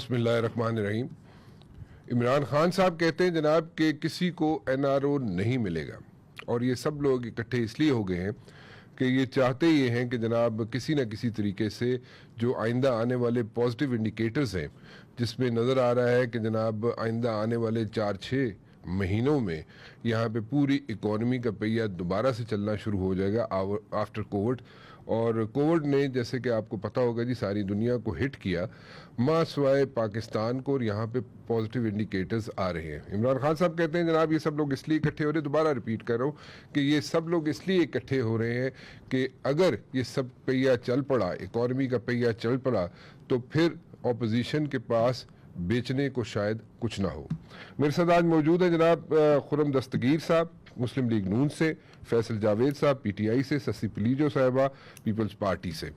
بسم اللہ الرحمن الرحیم۔ عمران خان صاحب کہتے ہیں جناب کہ کسی کو این آر او نہیں ملے گا، اور یہ سب لوگ اکٹھے اس لیے ہو گئے ہیں کہ یہ چاہتے یہ ہیں کہ جناب کسی نہ کسی طریقے سے جو آئندہ آنے والے پازیٹیو انڈیکیٹرز ہیں، جس میں نظر آ رہا ہے کہ جناب آئندہ آنے والے 4-6 مہینوں میں یہاں پہ پوری اکانومی کا پہیہ دوبارہ سے چلنا شروع ہو جائے گا آفٹر کووڈ۔ اور کووڈ نے جیسے کہ آپ کو پتہ ہوگا جی ساری دنیا کو ہٹ کیا، ماں سوائے پاکستان کو، اور یہاں پہ پازیٹیو انڈیکیٹرز آ رہے ہیں۔ عمران خان صاحب کہتے ہیں جناب یہ سب لوگ اس لیے اکٹھے ہو رہے ہیں، دوبارہ ریپیٹ کر رہا ہوں کہ یہ سب لوگ اس لیے اکٹھے ہو رہے ہیں کہ اگر یہ سب پہیہ چل پڑا، اکانومی کا پہیہ چل پڑا، تو پھر اپوزیشن کے پاس بیچنے کو شاید کچھ نہ ہو۔ میرے ساتھ آج موجود ہیں جناب خرم دستگیر صاحب مسلم لیگ نون سے، فیصل جاوید صاحب پی ٹی آئی سے، سسی پلیجو صاحبہ پیپلز پارٹی سے۔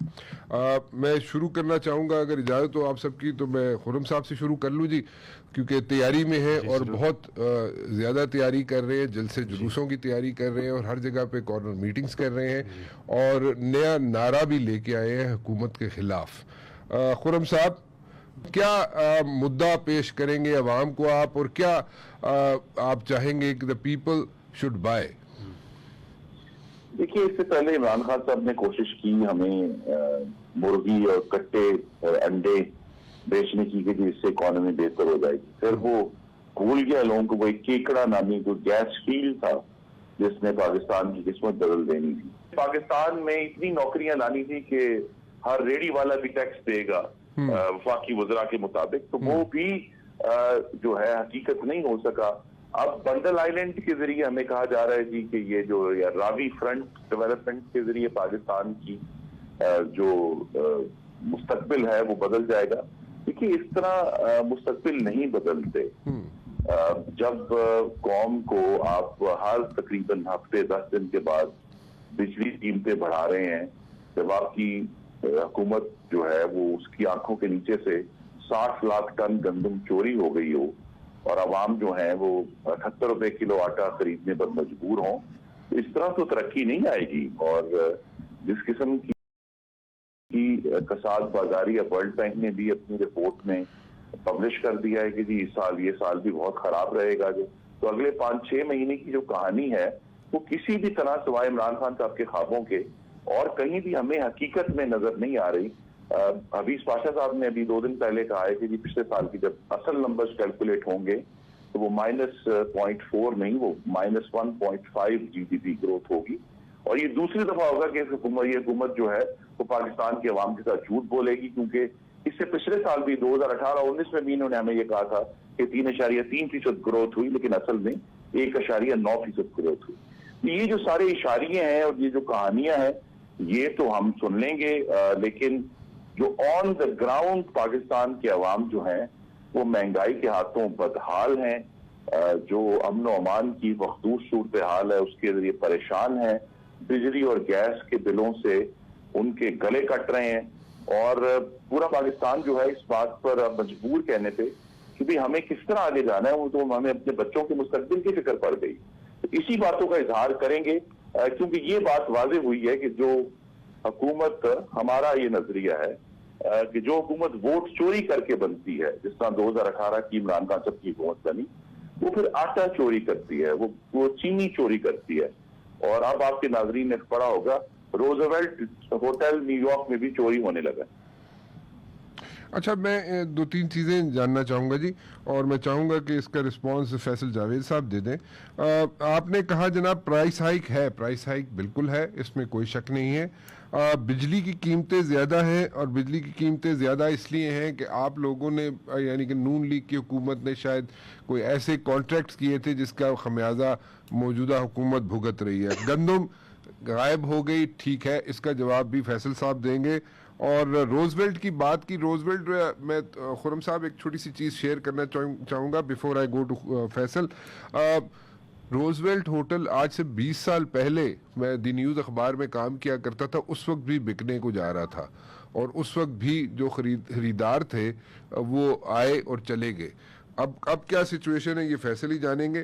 میں شروع کرنا چاہوں گا اگر اجازت ہو آپ سب کی، تو میں خرم صاحب سے شروع کر لوں جی، کیونکہ تیاری میں ہے اور بہت زیادہ تیاری کر رہے ہیں، جلسے جلوسوں کی تیاری کر رہے ہیں اور ہر جگہ پہ کارنر میٹنگز کر رہے ہیں، اور نیا نعرہ بھی لے کے آئے ہیں حکومت کے خلاف۔ خرم صاحب کیا مدعا پیش کریں گے عوام کو آپ، اور کیا آپ چاہیں گے کہ the people should buy؟ دیکھیے، اس سے پہلے عمران خان صاحب نے کوشش کی ہمیں مرغی اور کٹے اور انڈے بیچنے کی کہ جس سے اکانومی بہتر ہو جائے گی۔ پھر وہ بھول گیا لوگوں کو، وہ ایک کیکڑا نامی کوئی گیس فیلڈ تھا جس نے پاکستان کی قسمت بدل دینی تھی۔ پاکستان میں اتنی نوکریاں لانی تھی کہ ہر ریڑھی والا بھی ٹیکس دے گا وفاقی وزراء کے مطابق، تو وہ بھی جو ہے حقیقت نہیں ہو سکا۔ اب بندل آئیلینڈ کے ذریعے ہمیں کہا جا رہا ہے جی کہ یہ جو راوی فرنٹ ڈیولپمنٹ کے ذریعے پاکستان کی جو مستقبل ہے وہ بدل جائے گا۔ دیکھیے، اس طرح مستقبل نہیں بدلتے۔ جب قوم کو آپ ہر تقریباً ہفتے 10 دن کے بعد بجلی قیمتیں بڑھا رہے ہیں، جب آپ کی حکومت جو ہے وہ اس کی آنکھوں کے نیچے سے 60 لاکھ ٹن گندم چوری ہو گئی ہو، اور عوام جو ہیں وہ 78 روپے کلو آٹا خریدنے پر مجبور ہوں، تو اس طرح تو ترقی نہیں آئے گی۔ اور جس قسم کی کساد بازاری ورلڈ بینک نے بھی اپنی رپورٹ میں پبلش کر دیا ہے کہ جی یہ سال بھی بہت خراب رہے گا، تو اگلے 5-6 مہینے کی جو کہانی ہے وہ کسی بھی طرح سوائے عمران خان صاحب کے خوابوں کے اور کہیں بھی ہمیں حقیقت میں نظر نہیں آ رہی۔ حفیظ پاشا صاحب نے ابھی 2 دن پہلے کہا ہے کہ جی پچھلے سال کی جب اصل نمبرز کیلکولیٹ ہوں گے تو وہ -0.4 نہیں، وہ -1.5 جی ڈی پی گروتھ ہوگی، اور یہ دوسری دفعہ ہوگا کہ یہ حکومت جو ہے وہ پاکستان کے عوام کے ساتھ جھوٹ بولے گی، کیونکہ اس سے پچھلے سال بھی 2018-19 میں بھی انہوں نے ہمیں یہ کہا تھا کہ 3.3% گروتھ ہوئی، لیکن اصل میں 1.9% گروتھ ہوئی۔ یہ جو سارے اشاریے ہیں اور یہ جو کہانیاں ہیں یہ تو ہم سن لیں گے، لیکن جو آن دا گراؤنڈ پاکستان کے عوام جو ہیں وہ مہنگائی کے ہاتھوں بدحال ہیں، جو امن و امان کی مخدوش صورتحال ہے اس کے ذریعے پریشان ہیں، بجلی اور گیس کے بلوں سے ان کے گلے کٹ رہے ہیں، اور پورا پاکستان جو ہے اس بات پر مجبور کہنے پہ کہ بھی ہمیں کس طرح آگے جانا ہے، وہ تو ہمیں اپنے بچوں کے مستقبل کی فکر پڑ گئی۔ اسی باتوں کا اظہار کریں گے، کیونکہ یہ بات واضح ہوئی ہے کہ جو حکومت، ہمارا یہ نظریہ ہے کہ جو حکومت ووٹ چوری کر کے بنتی ہے، جس طرح 2018 کی عمران خان صاحب کی حکومت بنی، وہ پھر آٹا چوری کرتی ہے، وہ چینی چوری کرتی ہے۔ اور اب آپ کے ناظرین نے پڑھا ہوگا روزویلٹ ہوٹل نیو یارک میں بھی چوری ہونے لگا۔ اچھا، میں 2-3 چیزیں جاننا چاہوں گا جی، اور میں چاہوں گا کہ اس کا رسپانس فیصل جاوید صاحب دے دیں۔ آپ نے کہا جناب پرائس ہائیک ہے، پرائس ہائیک بالکل ہے، اس میں کوئی شک نہیں ہے۔ بجلی کی قیمتیں زیادہ ہیں، اور بجلی کی قیمتیں زیادہ اس لیے ہیں کہ آپ لوگوں نے یعنی کہ نون لیگ کی حکومت نے شاید کوئی ایسے کانٹریکٹس کیے تھے جس کا خمیازہ موجودہ حکومت بھگت رہی ہے۔ گندم غائب ہو گئی، ٹھیک ہے، اس کا جواب بھی فیصل صاحب دیں گے۔ اور روزویلٹ کی بات کی، روزویلٹ میں خرم صاحب ایک چھوٹی سی چیز شیئر کرنا چاہوں گا before I go to Faisal. Roosevelt hotel آج سے 20 سال پہلے میں دی نیوز اخبار میں کام کیا کرتا تھا، اس وقت بھی بکنے کو جا رہا تھا، اور اس وقت بھی جو خریدار تھے وہ آئے اور چلے گئے۔ اب کیا سچویشن ہے یہ فیصل ہی جانیں گے.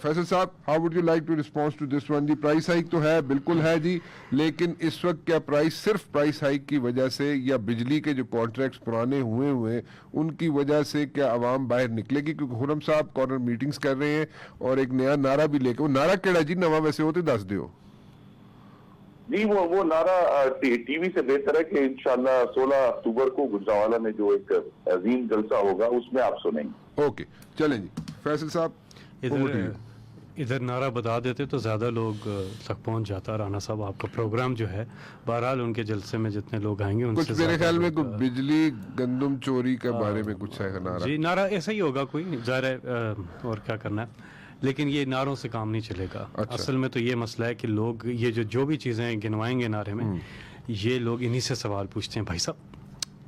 فیصل صاحب, how would you like to response to this one? جی پرائس ہائک تو ہے, بالکل ہے جی, لیکن اس وقت کیا پرائس صرف پرائس ہائک کی وجہ سے یا بجلی کے جو کانٹریکٹس پرانے ہوئے ان کی وجہ سے کیا عوام باہر نکلے گی؟ کیونکہ خرم صاحب کارنر میٹنگز کر رہے ہیں اور ایک نیا نعرہ بھی لے کے, وہ نعرہ کیڑا جی نواں ویسے ہوتے دس دیو جی وہ نعرہ ٹی وی سے بہتر ہے کہ انشاءاللہ 16 اکتوبر کو گجرانوالہ میں جو ایک عظیم جلسہ ہوگا اس میں آپ سنیں گے. اوکے چلیں جی فیصل صاحب. ادھر نعرہ بتا دیتے تو زیادہ لوگ تک پہنچ جاتا. رانا صاحب آپ کا پروگرام جو ہے بہرحال ان کے جلسے میں جتنے لوگ آئیں گے ان کچھ سے میرے خیال میں کوئی بجلی گندم چوری کے بارے میں کچھ ہے نعرہ. جی نعرہ ایسا ہی ہوگا کوئی, ظاہر ہے اور کیا کرنا ہے, لیکن یہ نعروں سے کام نہیں چلے گا. اصل میں تو یہ مسئلہ ہے کہ لوگ یہ جو بھی چیزیں گنوائیں گے نعرے میں, یہ لوگ انہی سے سوال پوچھتے ہیں. بھائی صاحب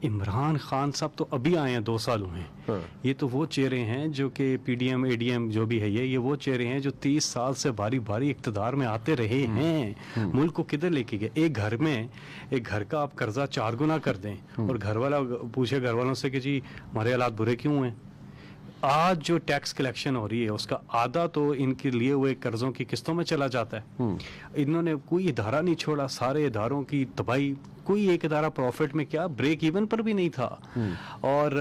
عمران خان صاحب تو ابھی آئے ہیں, 2 سال ہوئے ہیں. یہ تو وہ چہرے ہیں جو کہ پی ڈی ایم اے ڈی ایم جو بھی ہے یہ وہ چہرے ہیں جو 30 سال سے باری باری اقتدار میں آتے رہے ہیں. ملک کو کدھر لے کے گئے؟ ایک گھر کا آپ قرضہ 4 گنا کر دیں اور گھر والا پوچھے گھر والوں سے کہ جی ہمارے حالات برے کیوں ہیں. آج جو ٹیکس کلیکشن ہو رہی ہے اس کا آدھا تو ان کے لیے ہوئے قرضوں کی قسطوں میں چلا جاتا ہے. انہوں نے کوئی ادارہ نہیں چھوڑا, سارے اداروں کی تباہی. کوئی ایک ادارہ پروفٹ میں کیا بریک ایون پر بھی نہیں تھا. اور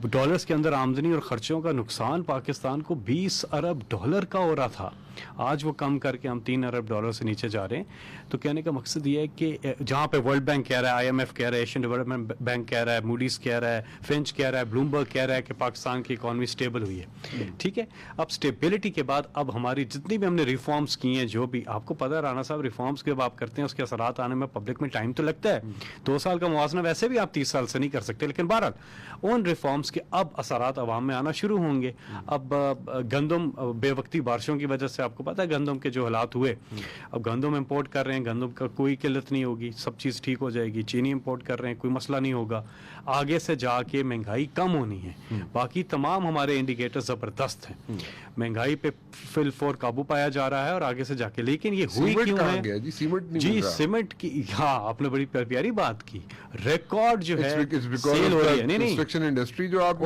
ڈالرز کے اندر آمدنی اور خرچوں کا نقصان پاکستان کو 20 ارب ڈالر کا ہو رہا تھا. آج وہ کم کر کے ہم 3 ارب ڈالر سے نیچے جا رہے ہیں. تو کہنے کا مقصد یہ ہے کہ جہاں پہ ورلڈ بینک کہہ رہا ہے, آئی ایم ایف کہہ رہا ہے, ایشین ڈیولپمنٹ بینک کہہ رہا ہے, موڈیز کہہ رہا ہے, فنچ کہہ رہا ہے, بلومبرگ کہہ رہا ہے کہ پاکستان کی اکانومی سٹیبل ہوئی ہے. ٹھیک ہے, اب سٹیبلٹی کے بعد اب ہماری جتنی بھی ہم نے ریفارمز کی ہیں, جو بھی آپ کو پتہ ہے رانا صاحب, ریفارمز کے جب آپ کرتے ہیں اس کے اثرات آنے میں پبلک میں ٹائم تو لگتا ہے. 2 سال کا موازنہ ویسے بھی آپ 30 سال سے نہیں کر سکتے, لیکن بہرحال ان ریفارمز کے اب اثرات عوام میں آنا شروع ہوں گے. اب گندم بے وقتی بارشوں کی وجہ سے آپ کو پتہ ہے گندم کے جو حالات ہوئے, اب گندم امپورٹ کر رہے ہیں, گندم کا کوئی قلت نہیں ہوگی, سب چیز ٹھیک ہو جائے گی. چینی امپورٹ کر رہے ہیں, کوئی مسئلہ نہیں ہوگا. آگے سے جا کے مہنگائی کم ہونی ہے. باقی تمام ہمارے انڈیکیٹر زبردست ہیں. مہنگائی پہ فی الفور قابو پایا جا رہا ہے اور آگے سے جا کے, لیکن یہ ہوئی کیوں ہے جی سیمنٹ کی. ہاں آپ نے بڑی پیاری بات کی. ریکارڈ جو ہے سیل ہو رہی ہے, نہیں انڈسٹری جو آپ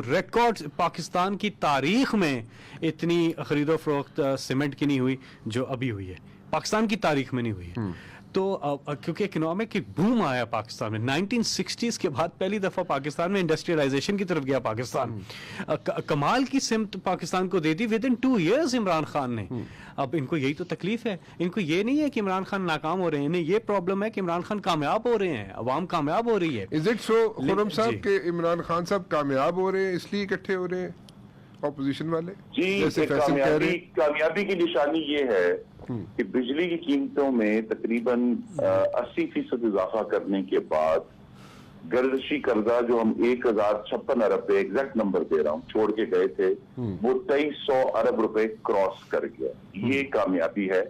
ریکارڈ پاکستان کی تاریخ میں اتنی خرید و فروخت سیمنٹ کی نہیں ہوئی جو ابھی ہوئی ہے, پاکستان کی تاریخ میں نہیں ہوئی ہے. تو کیونکہ اکنامک ایک بوم آیا پاکستان میں 1960s کے بعد, پہلی دفعہ پاکستان میں انڈسٹریلائزیشن کی طرف گیا پاکستان. کمال کی سمت پاکستان کو دے دی ودن 2 years عمران خان نے. اب ان کو یہی تو تکلیف ہے, ان کو یہ نہیں ہے کہ عمران خان ناکام ہو رہے ہیں, انہیں یہ پرابلم ہے کہ عمران خان کامیاب ہو رہے ہیں, عوام کامیاب ہو رہی ہے. Is it so خرم صاحب کہ عمران خان صاحب کامیاب ہو رہے ہیں اس لیے اکٹھے ہو رہے ہیں اپوزیشن والے؟ جی کامیابی کی نشانی یہ ہے کہ بجلی کی قیمتوں میں تقریباً 80% اضافہ کرنے کے بعد گردشی قرضہ جو ہم 1056 ارب پہ ایگزیکٹ نمبر دے رہا ہوں چھوڑ کے گئے تھے, وہ 2300 ارب روپے کراس کر گیا. یہ کامیابی ہے.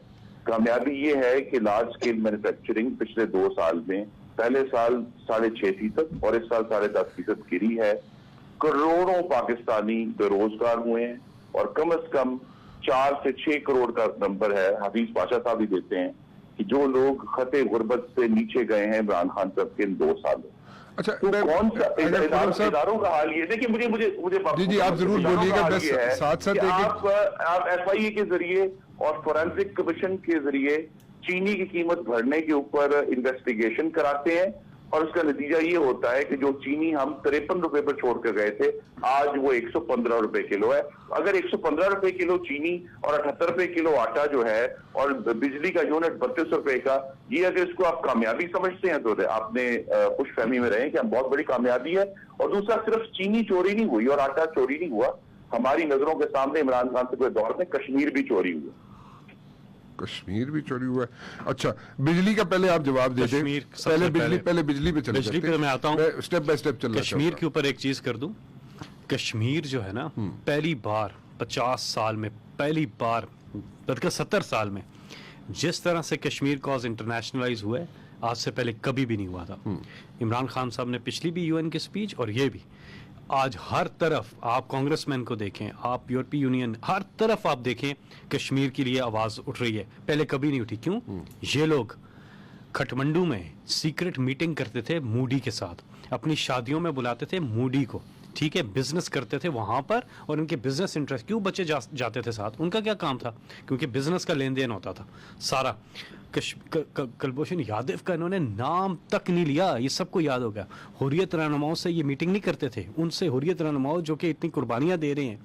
کامیابی یہ ہے کہ لارج اسکیل مینوفیکچرنگ پچھلے 2 سال میں پہلے سال 6.5% اور اس سال 10.5% گری ہے. کروڑوں پاکستانی بے روزگار ہوئے ہیں اور کم از کم 4 سے 6 کروڑ کا نمبر ہے, حفیظ پاشا صاحب بھی دیتے ہیں, کہ جو لوگ خط غربت سے نیچے گئے ہیں عمران خان صاحب کے ان 2 سالوں. اچھا کون سا اداروں کا حال یہ دیکھیں, مجھے جی آپ ضرور بولیے گا. ساتھ ساتھ آپ ایف آئی اے کے ذریعے اور فورینسک کمیشن کے ذریعے چینی کی قیمت بڑھنے کے اوپر انویسٹیگیشن کراتے ہیں اور اس کا نتیجہ یہ ہوتا ہے کہ جو چینی ہم 53 روپے پر چھوڑ کر گئے تھے آج وہ 115 روپے کلو ہے. اگر 115 روپے کلو چینی اور 78 روپے کلو آٹا جو ہے اور بجلی کا یونٹ 32 روپے کا, یہ اگر اس کو آپ کامیابی سمجھتے ہیں تو آپ نے خوش فہمی میں رہیں کہ ہم بہت بڑی کامیابی ہے. اور دوسرا, صرف چینی چوری نہیں ہوئی اور آٹا چوری نہیں ہوا, ہماری نظروں کے سامنے عمران خان سے کوئی دور میں کشمیر بھی چوری ہوا. کشمیر بھی چوری ہوا ہے. اچھا بجلی کا پہلے آپ جواب دے دیں. پہلے بجلی پہ چلے بجلی پہ میں آتا ہوں, سٹیپ بائی سٹیپ چلنا. کشمیر کے اوپر ایک چیز کر دوں. کشمیر جو ہے نا, پہلی بار 50 سال میں, پہلی بار بلکہ 70 سال میں جس طرح سے کشمیر کاز انٹرنیشنلائز ہوا ہے آج سے پہلے کبھی بھی نہیں ہوا تھا. عمران خان صاحب نے پچھلی بھی UN کی سپیچ اور یہ بھی, آج ہر طرف آپ کانگریس مین کو دیکھیں, آپ یورپی یونین, ہر طرف آپ دیکھیں کشمیر کے لیے آواز اٹھ رہی ہے. پہلے کبھی نہیں اٹھی. کیوں؟ یہ لوگ کھٹمنڈو میں سیکرٹ میٹنگ کرتے تھے موڈی کے ساتھ, اپنی شادیوں میں بلاتے تھے موڈی کو, ٹھیک ہے بزنس کرتے تھے وہاں پر, اور ان کے بزنس انٹرسٹ کیوں بچے جاتے تھے ساتھ, ان کا کیا کام تھا, کیونکہ بزنس کا لین دین ہوتا تھا سارا. کلبھوشن یادو کا انہوں نے نام تک نہیں لیا, یہ سب کو یاد ہو گیا. حریت رہنماؤں سے یہ میٹنگ نہیں کرتے تھے, ان سے حریت رہنماؤں جو کہ اتنی قربانیاں دے رہے ہیں,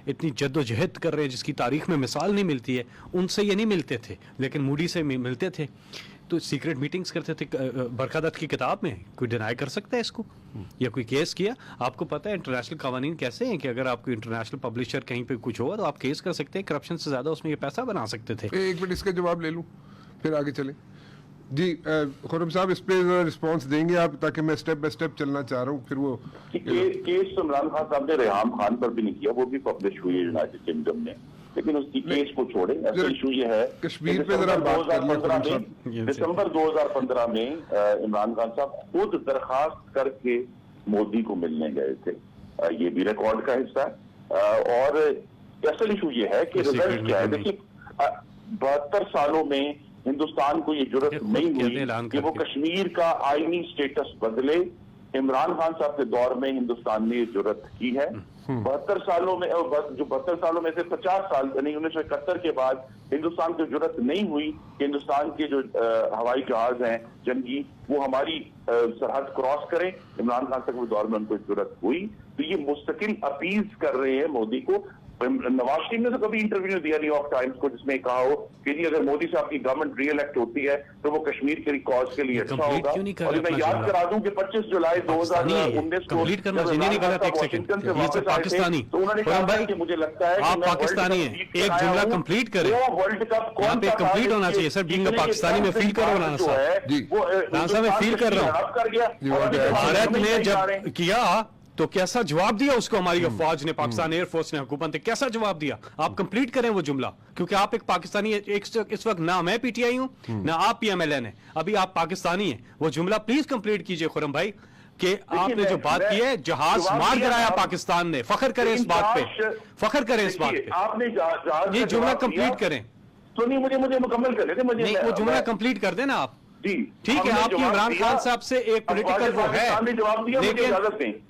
اتنی جد و جہد کر رہے ہیں جس کی تاریخ میں مثال نہیں ملتی ہے, ان سے یہ نہیں ملتے تھے, لیکن موڈی سے ملتے تھے. تو سیکرٹ میٹنگز کرتے تھے. برکھا دت کی کتاب میں کوئی ڈینائی کر سکتا ہے اس کو, یا کوئی کیس کیا؟ آپ کو پتہ ہے انٹرنیشنل قوانین کیسے ہیں کہ اگر آپ کو انٹرنیشنل پبلشر کہیں پہ کچھ ہوا تو آپ کیس کر سکتے ہیں, کرپشن سے زیادہ اس میں یہ پیسہ بنا سکتے تھے. ایک منٹ اس کا جواب لے لوں پھر آگے چلیں. جی خرم صاحب اس پہ رسپانس دیں گے آپ, تاکہ میں اسٹیپ بائی اسٹیپ چلنا چاہ رہا ہوں. پھر وہ کیس عمران خان صاحب نے ریحام خان پر بھی نہیں کیا, وہ بھی پبلش ہوئی ہے یونائیٹڈ کنگڈم میں, لیکن اس کی کیس کو چھوڑیں. اصل ایشو یہ ہے کشمیر پہ ذرا بات کر لیں. دسمبر 2015 میں عمران خان صاحب خود درخواست کر کے مودی کو ملنے گئے تھے, یہ بھی ریکارڈ کا حصہ ہے. اور اصل ایشو یہ ہے کہ رزلٹ کیا ہے. دیکھیے 72 سالوں میں ہندوستان کو یہ جرت نہیں ہوئی کہ وہ کشمیر کا آئینی سٹیٹس بدلے. عمران خان صاحب کے دور میں ہندوستان نے یہ جرت کی ہے. 72 سالوں میں, جو 72 سالوں میں سے 50 سال یعنی 1971 کے بعد ہندوستان کو جرت نہیں ہوئی کہ ہندوستان کے جو ہوائی جہاز ہیں جنگی وہ ہماری سرحد کراس کریں. عمران خان صاحب کے دور میں ان کو جرت ہوئی. تو یہ مستقل اپیز کر رہے ہیں مودی کو. نواز شریف نے تو کبھی انٹرویو نہیں دیا نیو یارک ٹائمز کو جس میں کہا ہو کہ جی اگر مودی صاحب کی گورنمنٹ ری الیکٹ ہوتی ہے تو وہ کشمیر کے کاز کے لیے اچھا ہوگا. اور میں یاد کرا دوں کہ 25 جولائی 2019 کو واشنگٹن سے واپس آئے تھے تو انہوں نے کہا کہ مجھے لگتا ہے آپ پاکستانی ہیں, ایک جملہ کمپلیٹ کریں. ورلڈ کپ کون سا کمپلیٹ ہونا چاہیے سر, بینگ پاکستانی میں فیل کرو نا سر, میں فیل کر رہا ہوں. بھارت نے جب کیا تو کیسا جواب دیا اس کو ہماری فوج نے, پاکستان ایئر فورس نے, حکومت نے کیسا جواب دیا؟ آپ کمپلیٹ کریں وہ جملہ, کیونکہ آپ ایک پاکستانی اس وقت نہ میں پی ٹی آئی ہوں نہ آپ پی ایم ایل این ہیں, ابھی آپ پاکستانی ہیں. وہ جملہ پلیز کمپلیٹ کیجئے خرم بھائی کہ آپ نے جو بات کی ہے جہاز مار گرایا پاکستان نے, فخر کریں اس بات پہ, فخر کریں اس بات پہ. یہ جملہ کمپلیٹ کریں. تو نہیں مجھے مکمل کر لیتے, مجھے وہ جملہ کمپلیٹ کر دینا آپ. جی ٹھیک ہے, آپ کی عمران خان صاحب سے ایک پولیٹیکل وہ ہے,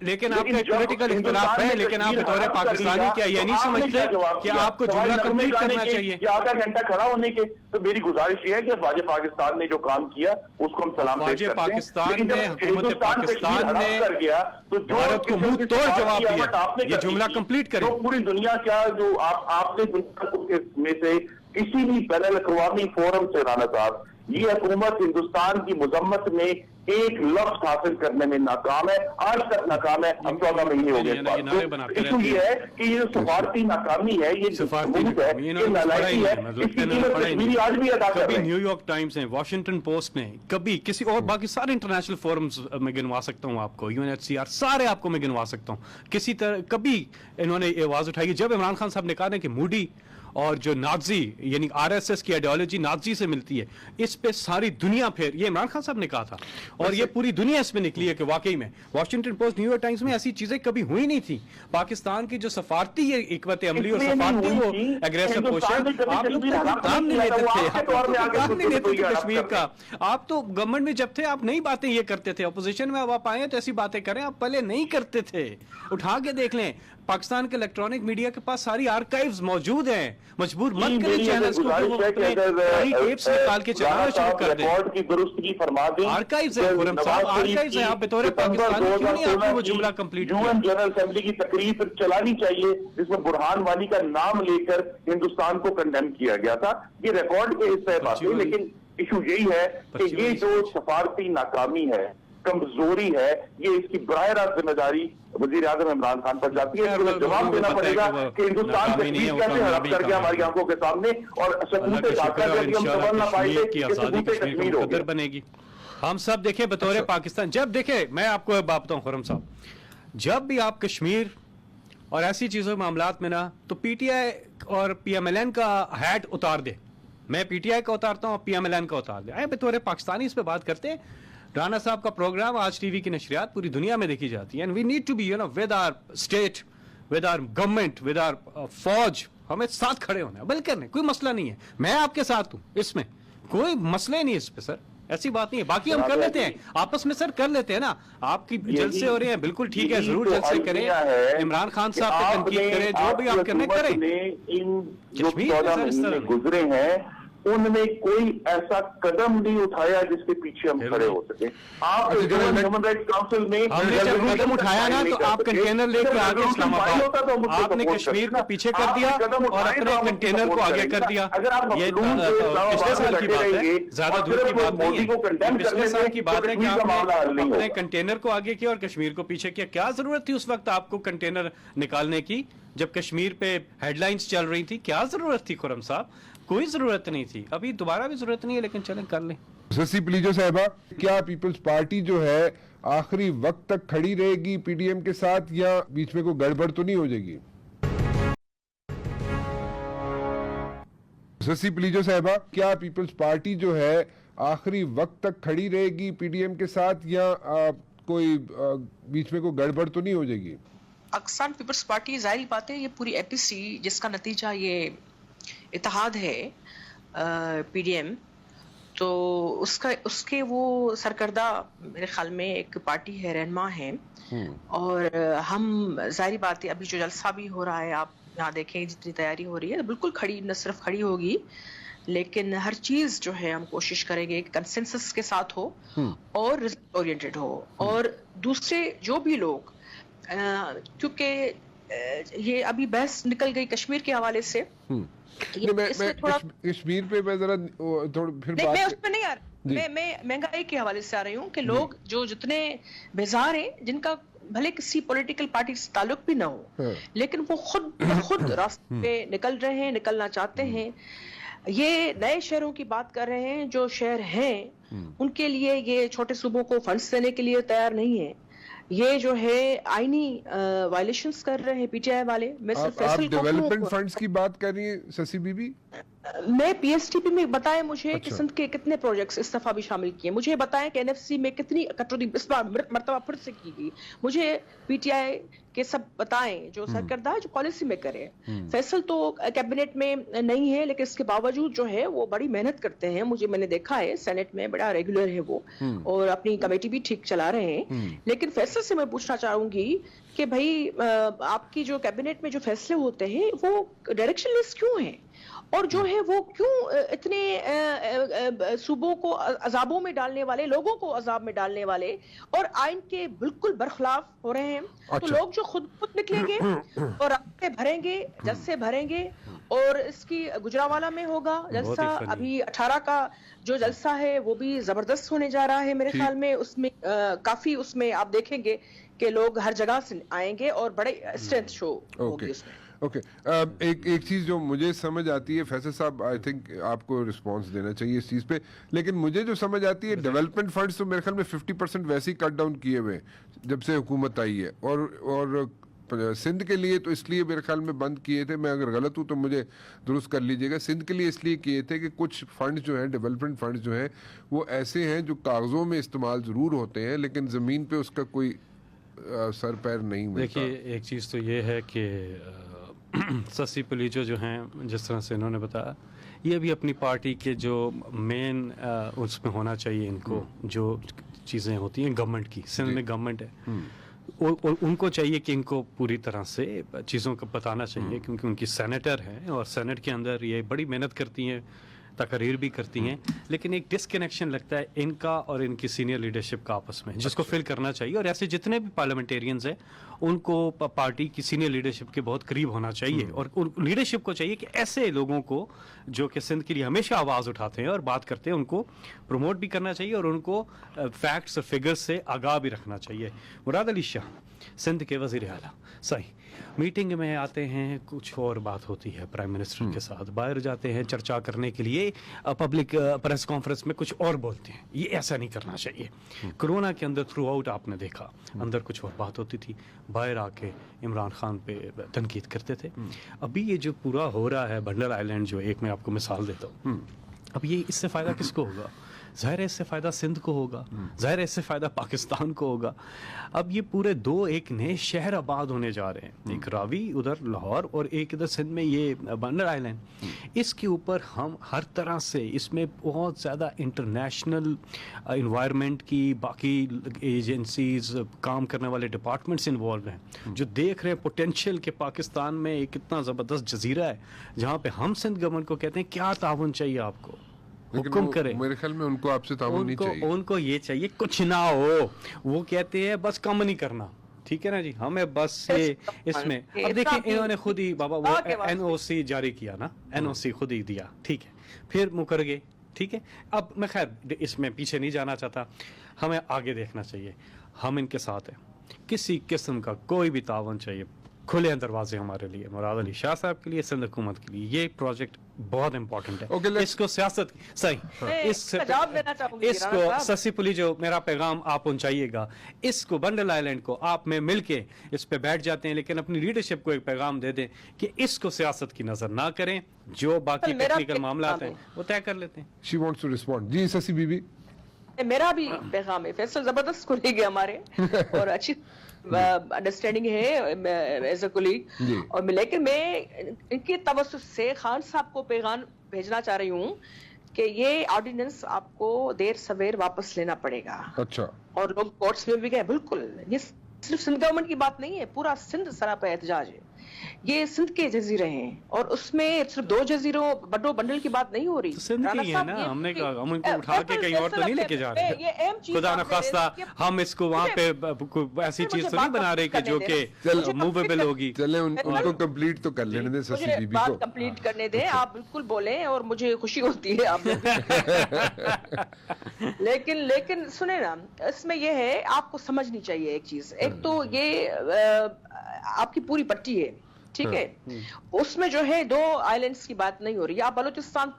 لیکن آپ کا ایک پولیٹیکل اختلاف ہے, لیکن آپ بطور پاکستانی کیا یہ نہیں سمجھتے کہ آپ کو جملہ کمپلیٹ کرنا چاہیے؟ آدھا گھنٹہ کھڑا ہونے کے تو میری گزارش یہ ہے کہ فوج پاکستان نے جو کام کیا اس کو ہم سلام پیش کرتے ہیں. پاکستان نے, حکومت پاکستان نے بھارت کو منہ توڑ جواب دیا. یہ جملہ کمپلیٹ کریں. پوری دنیا کیا جو آپ نے میں سے کسی بھی بین الاقوامی فورم سے رانا صاحب یہ حکومت ہندوستان کی مذمت میں ایک لفظ حاصل کرنے میں ناکام ہے, آج تک ناکام ہے. ہم 14 مہینے ہو گئے. ایشو یہ ہے کہ یہ سفارتی ناکامی ہے, یہ نالائکی ہے, اس کی قیمت کشمیری آج بھی ادا کر رہے ہیں. نیو یارک ٹائمز نے, واشنگٹن پوسٹ نے, کبھی کسی اور باقی سارے انٹرنیشنل فورمز میں گنوا سکتا ہوں آپ کو, UNHCR سارے آپ کو میں گنوا سکتا ہوں. کسی طرح کبھی انہوں نے آواز اٹھائی جب عمران خان صاحب نے کہا کہ موڈی اور جو نازی یعنی RSS کی آئیڈیالوجی نازی سے ملتی ہے, اس پہ ساری دنیا پھر, یہ عمران خان صاحب نے کہا تھا اور یہ پوری دنیا اس میں نکلی ہے کہ واقعی میں Washington post, new York Times میں ایسی چیزیں کبھی ہوئی نہیں تھی. پاکستان کی جو سفارتی حکمت عملی اور سفارتی وہ ایگریسو پوزیشن, آپ لوگ کام نہیں لیتے تھے, کام نہیں لیتے تھے کشمیر کا. آپ تو گورنمنٹ میں جب تھے آپ نئی باتیں یہ کرتے تھے, اپوزیشن میں اب آپ آئے تو ایسی باتیں کریں, آپ پہلے نہیں کرتے تھے. اٹھا کے دیکھ لیں, پاکستان کے الیکٹرانک میڈیا کے پاس ساری آرکائیوز موجود ہیں. مجبور مت کریں چینلز کو کہ وہ اپنے ٹیپس نکال کے چلانا شروع کر دیں. آرکائیوز ہے خرم صاحب, آرکائیوز ہے. آپ بطور پاکستانی کیوں نہیں آپ نے وہ جملہ کمپلیٹ کیا؟ UN جنرل اسمبلی کی تقریب چلانی چاہیے جس میں برہان والی کا نام لے کر ہندوستان کو کنڈیم کیا گیا تھا. یہ ریکارڈ کے حصہ بات ہے, لیکن ایشو یہی ہے کہ یہ جو سفارتی ناکامی ہے, کمزوری ہے, یہ اس کی براہ راست ذمہ داری وزیر اعظم عمران خان پر جاتی ہے. جواب دینا پڑے گا کہ ہندوستان کشمیر کیسے ہڑپ کر گیا ہماری آنکھوں کے سامنے, اور سکوت ڈھاکہ جب ہم سنبھل نہ پائیں گے کہ سکوت کشمیر ہو گیا. بنے گی. ہم سب دیکھیں بطور پاکستان, جب دیکھیں میں آپ کو بات بتاؤں خرم صاحب, جب بھی آپ کشمیر اور ایسی چیزوں معاملات میں نا تو پی ٹی آئی اور پی ایم ایل این کا ہیٹ اتار دے. میں پی ٹی آئی کا اتارتا ہوں اور پی ایم ایل این کا اتار دے. بطور پاکستانی اس پہ بات کرتے ہیں. رانا صاحب کا پروگرام آج ٹی وی کی نشریات پوری دنیا میں دیکھی جاتی ہے. And we need to be with our state, with our government, with our فوج. ہمیں ساتھ کھڑے ہونا ہے, بلکہ نہیں, کوئی مسئلہ نہیں ہے. میں آپ کے ساتھ ہوں, اس میں کوئی مسئلہ نہیں ہے اس پہ سر. ایسی بات نہیں ہے. باقی ہم کر لیتے ہیں آپس میں سر, کر لیتے ہیں نا. آپ کی جلسے ہو رہے ہیں, بالکل ٹھیک ہے, ضرور جلسے کریں, عمران خان صاحب پہ تنقید کریں, جو بھی آپ کرنے کریں. ان جو 14 مہینے گزرے ہیں ان میں کوئی ایسا قدم نہیں اٹھایا جس کے پیچھے ہم کھڑے ہو سکے. آپ ہیومن رائٹس کاؤنسل میں ہم نے جب قدم اٹھایا نا تو آپ کنٹینر لے کے آگے اسلام آباد, آپ نے کشمیر کو پیچھے کر دیا اور اپنے کنٹینر کو آگے کر دیا. یہ پچھلے سال کی بات ہے, زیادہ دور کی بات نہیں ہے, پچھلے سال کی بات ہے کہ آپ نے اپنے کنٹینر کو آگے کیا اور کشمیر کو پیچھے کیا. کیا ضرورت تھی اس وقت آپ کو کنٹینر نکالنے کی جب کشمیر پہ ہیڈ لائنز چل رہی تھی؟ کیا ضرورت تھی خرم صاحب؟ کوئی ضرورت نہیں تھی. ابھی دوبارہ بھی ضرورت نہیں ہے, لیکن چلیں کر لیں. سسی پلیجو صاحبہ, کیا پیپلز پارٹی جو ہے آخری وقت تک کھڑی رہے گی پی ڈی ایم کے ساتھ, یا بیچ میں کوئی گڑبڑ تو نہیں ہو جائے گی؟ سسی پلیجو صاحبہ, کیا پیپلز پارٹی جو ہے آخری وقت تک کھڑی رہے گی پی ڈی ایم کے ساتھ, یا کوئی بیچ میں کوئی گڑبڑ تو نہیں ہو جائے گی؟ پاکستان پیپلز پارٹی, ظاہری بات ہے یہ پوری اے پی سی جس کا نتیجہ یہ اتحاد ہے پی ڈی ایم, تو اس کے وہ سرکردہ میرے خیال میں ایک پارٹی ہے, رہنما ہے. اور ہم ظاہری بات ہے ابھی جو جلسہ بھی ہو رہا ہے, آپ یہاں دیکھیں جتنی تیاری ہو رہی ہے, بالکل کھڑی, نہ صرف کھڑی ہوگی لیکن ہر چیز جو ہے ہم کوشش کریں گے کہ کنسنسس کے ساتھ ہو اور ریزلٹ اورینٹڈ ہو. اور دوسرے جو بھی لوگ, کیونکہ یہ ابھی بحث نکل گئی کشمیر کے حوالے سے, کشمیر پہ میں ذرا پھر بات, میں اس پہ نہیں آ رہا, میں مہنگائی کے حوالے سے آ رہی ہوں کہ لوگ جو جتنے بیزار ہیں, جن کا بھلے کسی پولیٹیکل پارٹی سے تعلق بھی نہ ہو, لیکن وہ خود راستے پہ نکل رہے ہیں, نکلنا چاہتے ہیں. یہ نئے شہروں کی بات کر رہے ہیں, جو شہر ہیں ان کے لیے یہ چھوٹے صوبوں کو فنڈز دینے کے لیے تیار نہیں ہے. یہ جو ہے آئینی وائلیشنز کر رہے ہیں پی ٹی آئی والے. میں صرف آپ ڈیولپمنٹ فنڈز کی بات کر رہی ہیں سسی بی بی؟ میں پی ایس ٹی پی میں بتائیں مجھے کہ سندھ کے کتنے پروجیکٹس اس دفعہ بھی شامل کیے, مجھے بتائیں کہ این ایف سی میں کتنی کٹوتی اس بار مرتبہ پھر سے کی گئی, مجھے پی ٹی آئی کے سب بتائیں جو سرکردہ جو پالیسی میں کرے. فیصل تو کیبنٹ میں نہیں ہے, لیکن اس کے باوجود جو ہے وہ بڑی محنت کرتے ہیں, میں نے دیکھا ہے سینٹ میں بڑا ریگولر ہے وہ, اور اپنی کمیٹی بھی ٹھیک چلا رہے ہیں. لیکن فیصل سے میں پوچھنا چاہوں گی کہ بھائی آپ کی جو کیبنٹ میں جو فیصلے ہوتے ہیں وہ ڈائریکشن لیس کیوں ہیں, اور جو ہے وہ کیوں اتنے صوبوں کو عذابوں میں ڈالنے والے, لوگوں کو عذاب میں ڈالنے والے اور آئین کے بالکل برخلاف ہو رہے ہیں. تو لوگ جو خود نکلیں گے اور راستے بھریں گے, جلسے بھریں گے, اور اس کی گجرانوالہ میں ہوگا جلسہ, ابھی 18 کا جو جلسہ ہے وہ بھی زبردست ہونے جا رہا ہے میرے خیال میں. اس میں کافی, اس میں آپ دیکھیں گے کہ لوگ ہر جگہ سے آئیں گے اور بڑے اسٹرینتھ شو ہوگی اس میں. اوکے, ایک چیز جو مجھے سمجھ آتی ہے, فیصل صاحب آئی تھنک آپ کو رسپانس دینا چاہیے اس چیز پہ, لیکن مجھے جو سمجھ آتی ہے ڈیولپمنٹ فنڈز تو میرے خیال میں 50% ویسے ہی کٹ ڈاؤن کیے ہوئے جب سے حکومت آئی ہے, اور سندھ کے لیے تو اس لیے میرے خیال میں بند کیے تھے, میں اگر غلط ہوں تو مجھے درست کر لیجیے گا. سندھ کے لیے اس لیے کیے تھے کہ کچھ فنڈز جو ہیں, ڈیولپمنٹ فنڈز جو ہیں, وہ ایسے ہیں جو کاغذوں میں استعمال ضرور ہوتے ہیں لیکن زمین پہ اس کا کوئی سر پیر نہیں ملتا. دیکھیے ایک چیز تو یہ ہے کہ سسی پلیجو جو ہیں, جس طرح سے انہوں نے بتایا, یہ بھی اپنی پارٹی کے جو مین اس میں ہونا چاہیے, ان کو جو چیزیں ہوتی ہیں گورنمنٹ کی, سندھ میں گورنمنٹ ہے, اور ان کو چاہیے کہ ان کو پوری طرح سے چیزوں کو بتانا چاہیے, کیونکہ ان کی سینیٹر ہیں اور سینٹ کے اندر یہ بڑی محنت کرتی ہیں, تقریر بھی کرتی ہیں, لیکن ایک ڈسکنیکشن لگتا ہے ان کا اور ان کی سینئر لیڈرشپ کا آپس میں, جس کو فل کرنا چاہیے. اور ایسے جتنے بھی پارلیمنٹیرینز ہیں ان کو پارٹی کی سینئر لیڈرشپ کے بہت قریب ہونا چاہیے, اور لیڈرشپ کو چاہیے کہ ایسے لوگوں کو جو کہ سندھ کے لیے ہمیشہ آواز اٹھاتے ہیں اور بات کرتے ہیں, ان کو پروموٹ بھی کرنا چاہیے اور ان کو فیکٹس اور فگرز سے آگاہ بھی رکھنا چاہیے. مراد علی شاہ سندھ کے وزیر اعلیٰ, صحیح میٹنگ میں آتے ہیں, کچھ اور بات ہوتی ہے پرائم منسٹر کے ساتھ, باہر جاتے ہیں چرچا کرنے کے لیے, پبلک پریس کانفرنس میں کچھ اور بولتے ہیں. یہ ایسا نہیں کرنا چاہیے. کرونا کے اندر تھرو آؤٹ آپ نے دیکھا اندر کچھ اور بات ہوتی تھی, باہر آ کے عمران خان پہ تنقید کرتے تھے. ابھی یہ جو پورا ہو رہا ہے بنڈر آئیلینڈ, جو ایک میں آپ کو مثال دیتا ہوں, اب یہ اس سے فائدہ کس کو ہوگا؟ ظاہر ہے اس سے فائدہ سندھ کو ہوگا, ظاہر ہے اس سے فائدہ پاکستان کو ہوگا. اب یہ پورے دو ایک نئے شہر آباد ہونے جا رہے ہیں, ایک راوی ادھر لاہور اور ایک ادھر سندھ میں یہ بندر آئی لینڈ. اس کے اوپر ہم ہر طرح سے اس میں بہت زیادہ انٹرنیشنل انوائرمنٹ کی باقی ایجنسیز کام کرنے والے ڈپارٹمنٹس انوالو ہیں, جو دیکھ رہے ہیں پوٹینشیل کہ پاکستان میں ایک اتنا زبردست جزیرہ ہے جہاں پہ ہم سندھ گورنمنٹ کو کہتے ہیں کیا تعاون چاہیے آپ کو, حکم کرے. میرے خیال میں ان کو آپ سے تعاون نہیں چاہیے, ان کو یہ چاہیے کچھ نہ ہو, وہ کہتے ہیں بس کم نہیں کرنا, ٹھیک ہے نا جی, ہمیں بس یہ اس میں. اب دیکھیں انہوں نے خود ہی بابا وہ این او سی جاری کیا نا, این او سی خود ہی دیا, ٹھیک ہے, پھر مکر گئے, ٹھیک ہے. اب میں خیر اس میں پیچھے نہیں جانا چاہتا, ہمیں آگے دیکھنا چاہیے. ہم ان کے ساتھ ہیں, کسی قسم کا کوئی بھی تعاون چاہیے, کھلے ہیں دروازے ہمارے لیے, مراد علی شاہ صاحب کے لیے, سندھ حکومت کے لیے. یہ پروجیکٹ بہت امپورٹنٹ ہے. اس کو سیاست صحیح اس کو سسی پلی جو میرا پیغام آپ پہنچائیے گا, اس کو بنڈل آئی لینڈ کو آپ میں مل کے اس پہ بیٹھ جاتے ہیں, لیکن اپنی لیڈرشپ کو ایک پیغام دے دیں کہ اس کو سیاست کی نظر نہ کریں, جو باقی ٹیکنیکل معاملات ہیں وہ طے کر لیتے ہیں. She wants to respond. جی سسی بی بی. میرا بھی پیغام ہے, فیصل زبردست کولیگ ہے ہمارے اور اچھی انڈرسٹینڈنگ ہے ایز اے کولیگ, اور لیکن میں ان کے توسط سے خان صاحب کو پیغام بھیجنا چاہ رہی ہوں کہ یہ آرڈیننس آپ کو دیر سویر واپس لینا پڑے گا. اچھا, اور لوگ کورٹس میں بھی گئے. بالکل یہ صرف سندھ گورنمنٹ کی بات نہیں ہے, پورا سندھ سراپا احتجاج ہے. یہ سندھ کے جزیرے ہیں اور اس میں صرف 2 جزیروں بڑو بنڈل کی بات نہیں ہو رہی. سندھ کی ہے نا, ہم نے کہا ہم ان کو اٹھا کے کہیں اور تو نہیں لے کے جا رہے, خدا نخواستہ ہم اس کو وہاں پہ ایسی چیز تو نہیں بنا رہے کہ جو کہ موویبل ہوگی. چلیں ان کو کمپلیٹ تو کر لینے دیں سسی بی بی کو, بات کمپلیٹ کرنے دیں. آپ بالکل بولیں اور مجھے خوشی ہوتی ہے آپ لیکن سنیں نا, اس میں یہ ہے آپ کو سمجھنی چاہیے ایک چیز. ایک تو یہ آپ کی پوری پٹی ہے, ٹھیک ہے, اس میں جو ہے 2 آئی لینڈس کی بات نہیں ہو رہی ہے. آپ بلوچستان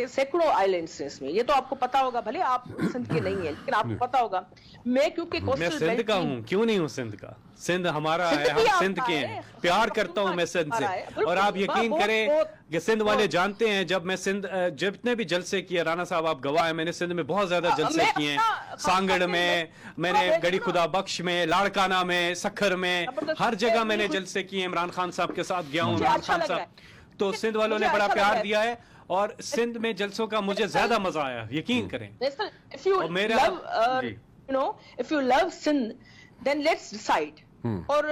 سینکڑوں آئی لینڈس ہیں اس میں, یہ تو آپ کو پتا ہوگا, بھلے آپ سندھ کے نہیں ہیں لیکن آپ کو پتا ہوگا. میں کیونکہ میں سندھ کا ہوں, کیوں نہیں ہوں سندھ کا, سندھ ہمارا ہے, ہم سندھ کے ہیں, پیار کرتا ہوں میں سندھ سے. اور آپ یقین کریں کہ سندھ والے جانتے ہیں, جب میں سندھ جتنے بھی جلسے کیے, رانا صاحب آپ گواہ ہیں, میں نے سندھ میں بہت زیادہ جلسے کیے ہیں, سانگڑ میں نے گڑی خدا بخش میں, لاڑکانہ میں, سکھر میں, ہر جگہ میں نے جلسے کیے. عمران خان صاحب کے ساتھ گیا ہوں, عمران خان صاحب, تو سندھ والوں نے بڑا پیار دیا ہے, اور سندھ میں جلسوں کا مجھے زیادہ مزہ آیا, یقین کریں. If you love Sindh, then let's decide. اور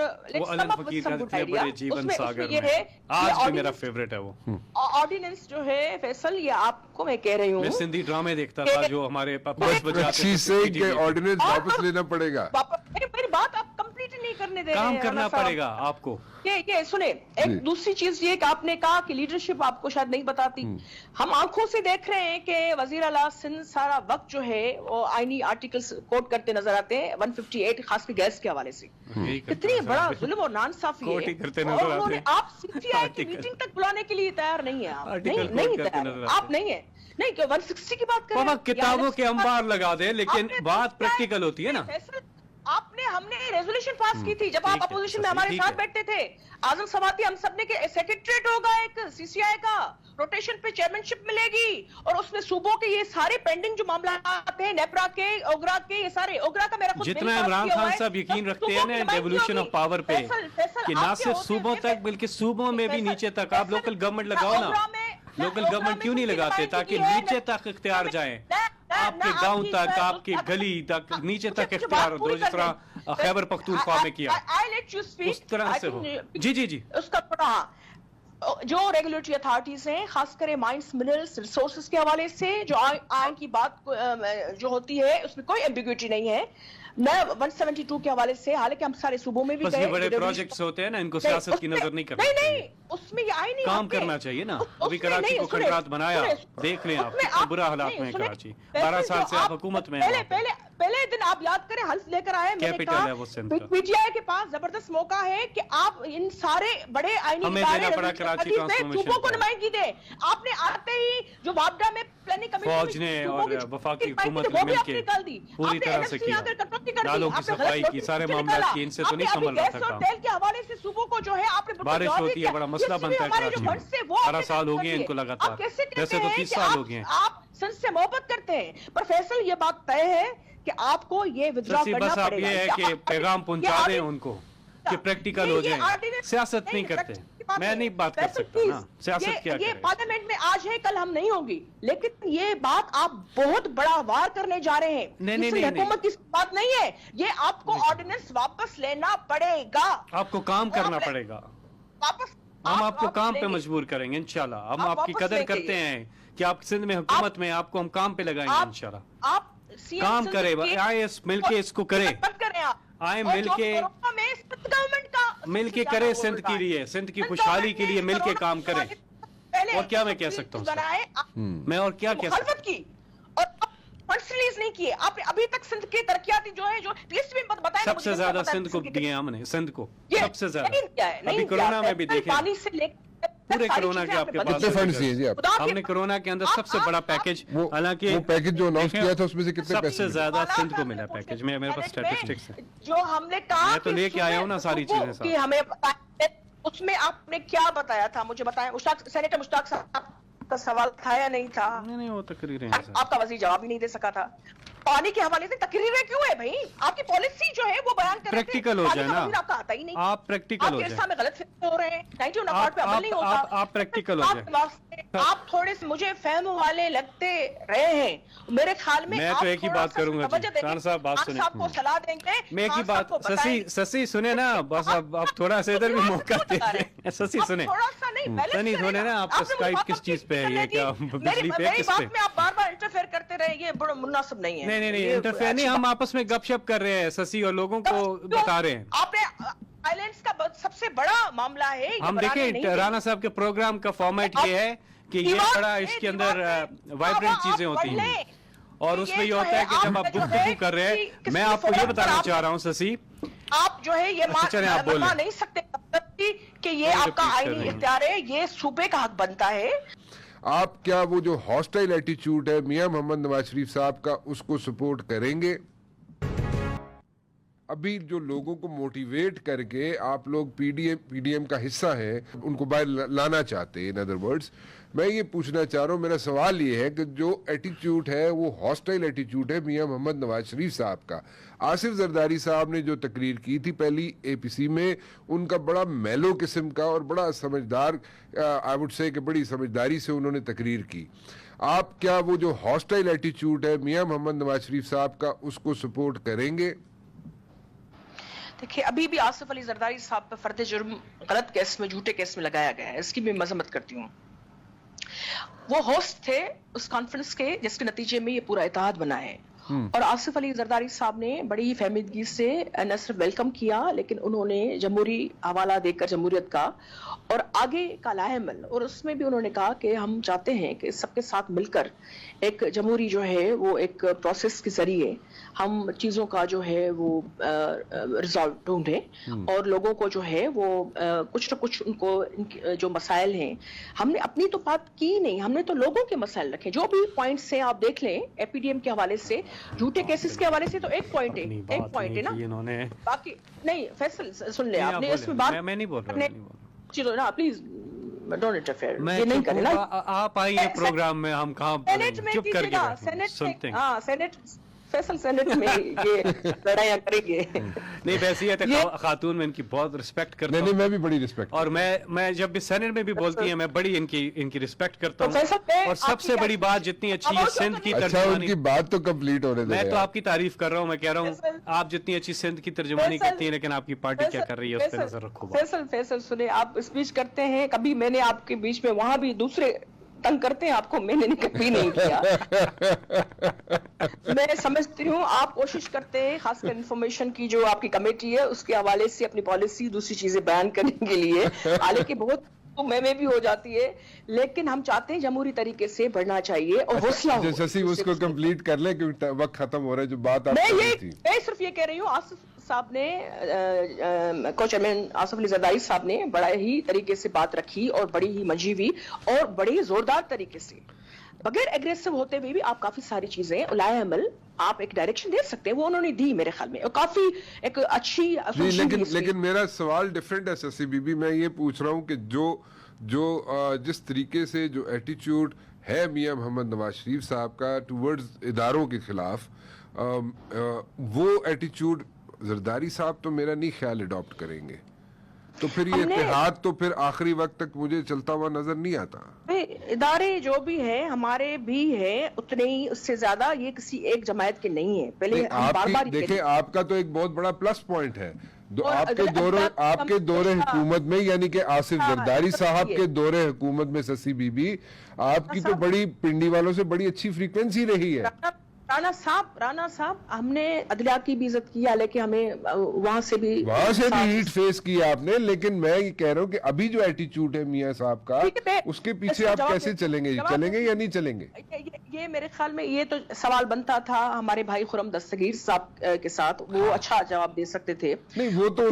جیون ساگر میں آج بھی میرا فیوریٹ ہے وہ آرڈیننس جو ہے. فیصل یہ آپ کو میں کہہ رہی ہوں, میں سندھی ڈرامے دیکھتا تھا جو ہمارے 5 بجے آرڈیننس واپس لینا پڑے گا. میری بات آپ کمپلیٹ نہیں کرنے دے رہے ہیں, کام کرنا پڑے گا آپ کو. یہ سنیں, ایک دوسری چیز یہ کہ آپ نے کہا کہ لیڈرشپ آپ کو شاید نہیں بتاتی. ہم آنکھوں سے دیکھ رہے ہیں کہ وزیر اعلیٰ سندھ سارا وقت جو ہے وہ آئینی آرٹیکلز کوٹ کرتے نظر آتے ہیں, 158 خاص کے گیس کے حوالے سے. کتنی بڑا ظلم اور نانصافی ہے, اور انہوں نے آپ سی ٹی آئی کی میٹنگ تک بلانے کے لیے تیار نہیں ہے. آپ نہیں تیار, آپ نہیں ہے, نہیں کہ 160 کی بات کریں, کتابوں کے انبار لگا دے, لیکن بات پریکٹیکل ہوتی ہے نا. ہم نے ریزولوشن پاس کی تھی جب آپ اپوزیشن میں ہمارے ساتھ بیٹھتے تھے. اعظم سماعتی ہم سب نے کہ سیکریٹریٹ ہوگا ایک سی سی آئی کا, روٹیشن پہ چیئرمین ملے گی, اور اس میں صوبوں کے یہ سارے پینڈنگ جو معاملات ہیں, نیپرا کے, اوگرا کے, یہ سارے, اوگرا کا میرا جتنا عمران خان صاحب یقین رکھتے ہیں نا ڈیولیوشن آف پاور پہ, کہ نہ صرف صوبوں تک بلکہ صوبوں میں بھی نیچے تک. آپ لوکل گورنمنٹ لگاؤ نا, لوکل گورنمنٹ کیوں نہیں لگاتے تاکہ نیچے تک اختیار جائیں, آپ کے گاؤں تک, آپ کی گلی تک, نیچے تک اختیار ہو, جس طرح خیبر پختونخوا میں کیا, اس طرح سے ہو. جی جی جی, اس کا تھوڑا جو ریگولیٹری اتھارٹیز ہیں, خاص کرے مائنس, منرلز, ریسورسز کے حوالے سے جو آئین کی بات جو ہوتی ہے اس میں کوئی ایمبیگوٹی نہیں ہے. میں 172 کے حوالے سے, حالانکہ ہم سارے صوبوں میں بھی گئے, بڑے پروجیکٹس ہوتے ہیں نا, ان کو سیاست کی نظر نہیں کرنا چاہیے. نہیں, اس میں یہ آئی نہیں, کام کرنا چاہیے نا. ابھی کراچی کو کنٹرات بنایا, دیکھ لیں آپ برا حالات میں کراچی, 12 سال سے آپ حکومت میں ہیں. پہلے دن آپ یاد کریں, حلف لے کر آئے, میں نے کہا پی ٹی آئی کے پاس زبردست موقع ہے کہ آپ ان سارے بڑے آئینی صوبوں کو نمائندگی دیں. آپ نے آتے ہی جو وابڈا میں پلاننگ فوج نے اور وفاقی حکومت نے مل کے پوری طرح سے کیا, نالوں کی صفائی کی, سارے معاملات کی, ان سے تو نہیں سنبھل رہا تھا کام. تیل کے حوالے سے صوبوں کو جو ہے آپ نے بارش ہوتی ہے, بڑا مسئلہ بنتا ہے کراچی میں, 12 سال ہو گئے ان کو لگاتار, ویسے تو 30 سال ہو گئے ہیں. سندھ سے محبت کرتے ہیں. پر فیصل یہ بات طے ہے کہ آپ کو یہ ودرا کرنا بس آپ پڑے گا. یہ ہے کہ پیغام پہنچا دیں ان کو کہ پریکٹیکل ہو جائیں. سیاست نہیں کرتے, میں نہیں بات کر سکتا نا, سیاست کیا یہ پارلیمنٹ میں آج ہے کل ہم نہیں ہوں گی, لیکن یہ بات آپ بہت بڑا وار کرنے جا رہے ہیں. نہیں حکومت کی بات نہیں ہے یہ, آپ کو آرڈیننس واپس لینا پڑے گا, آپ کو کام کرنا پڑے گا. واپس ہم آپ کو کام پہ مجبور کریں گے انشاءاللہ. ہم آپ کی قدر کرتے ہیں کہ آپ سندھ میں حکومت میں آپ کو ہم کام پہ لگائیں گے انشاءاللہ. آپ کام کرے, آئے مل کے اس کو کرے, آئے مل کے کرے سندھ کے لیے, سندھ کی خوشحالی کے لیے مل کے کام کریں. اور کیا میں کہہ سکتا ہوں, میں اور کیا کہہ سکتا ہوں. کی اور فنڈز ریلیز نہیں کیے آپ نے ابھی تک. سندھ کے ترقیاتی جو ہے جو لسٹ میں بتائیں, سب سے زیادہ سندھ کو دیے ہم نے, سندھ کو سب سے زیادہ. ابھی کورونا میں بھی دیکھیں, پورے کورونا کے آپ کے پاس فنڈز دیے جی آپ, ہم نے کورونا کے اندر سب سے بڑا پیکج, حالانکہ وہ پیکج جو اناؤنس کیا تھا اس میں سے کتنے سب پیسے سے زیادہ سندھ کو ملا پیکج. میرے پاس اسٹیٹسٹکس ہے, جو ہم نے کہا میں تو لے کے آیا ہوں نا ساری چیزیں کہ ہمیں اس میں آپ نے کیا بتایا تھا مجھے بتائیں. سینیٹر مشتاق صاحب کا سوال تھا یا نہیں تھا؟ نہیں وہ تقریریں آپ کا وزیر جواب ہی نہیں دے سکا تھا. پانی کے حوالے سے تقریریں کیوں ہے بھائی؟ آپ کی پالیسی جو ہے وہ بیان کر رہے تھے, پریکٹیکل ہو جائے نا, آپ کا آتا ہی نہیں. آپ پریکٹیکل ہو جائیں, میں غلط فہم ہو رہے ہیں, 91 اکارڈ پہ عمل نہیں ہوتا. آپ پریکٹیکل ہو جائیں. آپ تھوڑے سے مجھے فہم والے لگتے رہے ہیں میرے خیال میں. میں تو ایک ہی بات کروں گا جی, خان صاحب بات سنیں, آپ کو صلاح دیں گے. میں ایک ہی بات, سسی سنیں نا, بس اب تھوڑا سا ادھر بھی موقع دیں. سسی سنیں, سنی سنیں نا, آپ کا اسکائپ کس چیز پہ ہے, یہ کیا بجلی پہ, کس پہ؟ آپ بار بار انٹرفیئر کرتے رہے, یہ بڑا مناسب نہیں ہے. نہیں انٹرفیئر نہیں, ہم آپس میں گپ شپ کر رہے ہیں سسی, اور لوگوں کو بتا رہے ہیں. آپ نے آئیلینڈز کا سب سے بڑا معاملہ ہے. ہم دیکھیں رانا صاحب کے پروگرام کا فارمیٹ یہ ہے کہ یہ بڑا اس کے اندر وائبرنٹ چیزیں ہوتی ہیں, اور اس میں یہ ہوتا ہے کہ جب آپ گفتگو کر رہے ہیں, میں آپ کو یہ بتانا چاہ رہا ہوں سسی, آپ جو ہے یہ مان نہیں سکتے کہ یہ آپ کا آئینی اختیار ہے, یہ صوبے کا حق بنتا ہے. آپ کیا وہ جو ہاسٹائل ایٹیچیوڈ ہے میاں محمد نواز شریف صاحب کا, اس کو سپورٹ کریں گے؟ ابھی جو لوگوں کو موٹیویٹ کر کے آپ لوگ پی ڈی ایم کا حصہ ہیں, ان کو باہر لانا چاہتے ہیں. ان ادر ورڈز میں یہ پوچھنا چاہ رہا ہوں, میرا سوال یہ ہے کہ جو ایٹیچیوڈ ہے وہ ہاسٹائل ایٹیچیوڈ ہے میاں محمد نواز شریف صاحب کا. آصف زرداری صاحب نے جو تقریر کی تھی پہلی اے پی سی میں, ان کا بڑا میلو قسم کا اور بڑا سمجھدار, آئی وڈ سے کہ بڑی سمجھداری سے انہوں نے تقریر کی. آپ کیا وہ جو ہاسٹائل ایٹیچیوڈ ہے میاں محمد نواز شریف صاحب کا, اس کو سپورٹ کریں گے؟ دیکھیں ابھی بھی آصف علی زرداری صاحب پر فرد جرم غلط کیس میں, جھوٹے کیس میں لگایا گیا ہے, اس کی بھی مذمت کرتی ہوں. وہ ہوسٹ تھے اس کانفرنس کے جس کے نتیجے میں یہ پورا اتحاد بنا ہے, اور آصف علی زرداری صاحب نے بڑی ہی فہمیدگی سے نہ صرف ویلکم کیا, لیکن انہوں نے جمہوری حوالہ دے کر جمہوریت کا اور آگے کا لائحہ عمل, اور اس میں بھی انہوں نے کہا کہ ہم چاہتے ہیں کہ سب کے ساتھ مل کر ایک جمہوری جو ہے وہ ایک پروسیس کے ذریعے ہم چیزوں کا جو ہے وہ ریزالو ڈھونڈیں, اور لوگوں کو جو ہے وہ کچھ نہ کچھ ان کو جو مسائل ہیں, ہم نے اپنی تو بات کی نہیں, ہم نے تو لوگوں کے مسائل رکھے. جو بھی پوائنٹس ہیں آپ دیکھ لیں اے پی ڈی ایم کے حوالے سے, جھوٹے کیسز کے حوالے سے تو ایک پوائنٹ ہے نا, باقی نہیں. فیصل سن لیں, آپ نے اس میں بات, میں نہیں بول رہا, چلو نا پلیز ڈونٹ انٹرفیئر, یہ نہیں کریں نا. آپ آئیے پروگرام میں, ہم کہاں چپ کر کے سنتے ہیں. ہاں سینٹ, فیصل سینٹ میں یہ لڑائیاں کریں گے. نہیں ویسے یہ تو خاتون میں ان کی بہت رسپیکٹ کرتا ہوں. نہیں میں بھی بڑی رسپیکٹ, اور میں جب بھی سینٹ میں بھی بولتی ہیں, میں بڑی ان کی رسپیکٹ کرتا ہوں. اور سب سے بڑی بات جتنی اچھی ہے سندھ کی ترجمانی, ان کی بات تو کمپلیٹ ہونے دیں. میں تو آپ کی تعریف کر رہا ہوں, میں کہہ رہا ہوں آپ جتنی اچھی سندھ کی ترجمانی کرتی ہیں, لیکن آپ کی پارٹی کیا کر رہی ہے اس پہ نظر رکھو. فیصل سنیں, آپ اسپیچ کرتے ہیں, کبھی میں نے آپ کے بیچ میں وہاں بھی دوسرے تنگ کرتے ہیں آپ کو, میں نے کبھی نہیں کیا. میں سمجھتی ہوں آپ کوشش کرتے ہیں, خاص کر انفارمیشن کی جو آپ کی کمیٹی ہے اس کے حوالے سے اپنی پالیسی دوسری چیزیں بیان کرنے کے لیے, حالانکہ بہت میں بھی ہو جاتی ہے, لیکن ہم چاہتے ہیں جمہوری طریقے سے بڑھنا چاہیے اور حوصلہ ہو. جیسے اس کو کمپلیٹ کر لیں کیونکہ وقت ختم ہو رہا ہے. جو بات آپ کر رہی تھی, میں صرف یہ کہہ رہی ہوں, آصف صاحب نے, کو چیئرمین آصف علی زرداری صاحب نے بڑا ہی طریقے سے بات رکھی, اور بڑی ہی منجیوی اور بڑی ہی زوردار طریقے سے, بغیر ایگریسو ہوتے ہوئے بھی آپ کافی ساری چیزیں لائحہ عمل آپ ایک ڈائریکشن دے سکتے ہیں, وہ انہوں نے دی میرے خیال میں, اور کافی ایک اچھی. لیکن میرا سوال ڈیفرنٹ ہے سسی بی بی, میں یہ پوچھ رہا ہوں کہ جو جس طریقے سے جو ایٹیچیوڈ ہے میاں محمد نواز شریف صاحب کا ٹورڈز اداروں کے خلاف، وہ ایٹیچیوڈ زرداری صاحب تو میرا نہیں خیال اڈاپٹ کریں گے، تو پھر یہ اتحاد تو پھر آخری وقت تک مجھے چلتا ہوا نظر نہیں آتا۔ ادارے جو بھی ہیں ہمارے بھی ہیں اتنے ہی، اس سے زیادہ یہ کسی ایک جماعت کے نہیں ہیں۔ پہلے ہم بار بار دیکھیں آپ کا تو ایک بہت بڑا پلس پوائنٹ ہے آپ کے دور حکومت میں، یعنی کہ آصف زرداری صاحب کے دور حکومت میں سسی بی بی، آپ کی تو بڑی پنڈی والوں سے بڑی اچھی فریکوینسی رہی ہے۔ رانا صاحب ہم نے عدلیہ کی بھی عزت کی، حالانکہ ہمیں وہاں سے بھی ہیٹ فیس کی آپ نے، لیکن میں یہ کہہ رہا ہوں کہ ابھی جو ایٹیچیوڈ ہے میاں صاحب کا، اس کے پیچھے آپ کیسے چلیں گے یا نہیں چلیں گے؟ یہ میرے خیال میں یہ تو سوال بنتا تھا ہمارے بھائی خرم دستگیر صاحب کے ساتھ، وہ اچھا جواب دے سکتے تھے۔ نہیں وہ تو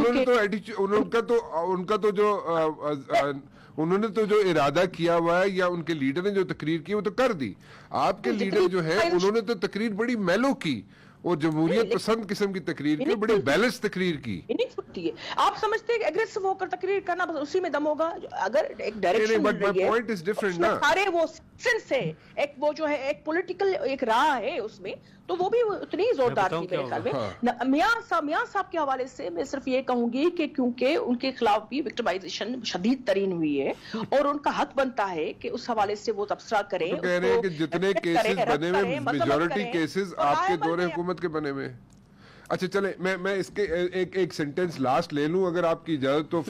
انہوں نے تو جو ارادہ کیا ہوا ہے یا ان کے لیڈر نے جو تقریر کی وہ تو کر دی۔ آپ کے لیڈر جو ہے انہوں نے تو تقریر بڑی میلو کی اور جمہوریت پسند قسم کی تقریر کی، بڑی بیلنس تقریر کی۔ آپ سمجھتے ہیں کہ اگریسو ہو کر تقریر کرنا بس اسی میں دم ہوگا؟ اگر ایک ڈائریکشن مل رہی ہے، سارے وہ سینس ہے، ایک وہ جو ہے ایک پولیٹیکل ایک راہ ہے اس میں، تو وہ بھی اتنی زوردار تھی میرے خیال میں۔ میاں صاحب کے حوالے سے میں صرف یہ کہوں گی کہ کیونکہ ان کے خلاف بھی وکٹمائزیشن شدید ترین ہوئی ہے اور ان کا حق بنتا ہے کہ اس حوالے سے وہ تبصرہ کریں۔ تو کہہ رہے ہیں کہ جتنے کیسز بنے ہوئے میجورٹی کیسز آپ کے دور حکومت کے بنے ہوئے۔ اچھا چلیں میں اس کے ایک سینٹنس لاسٹ لے لوں اگر آپ کی اجازت تو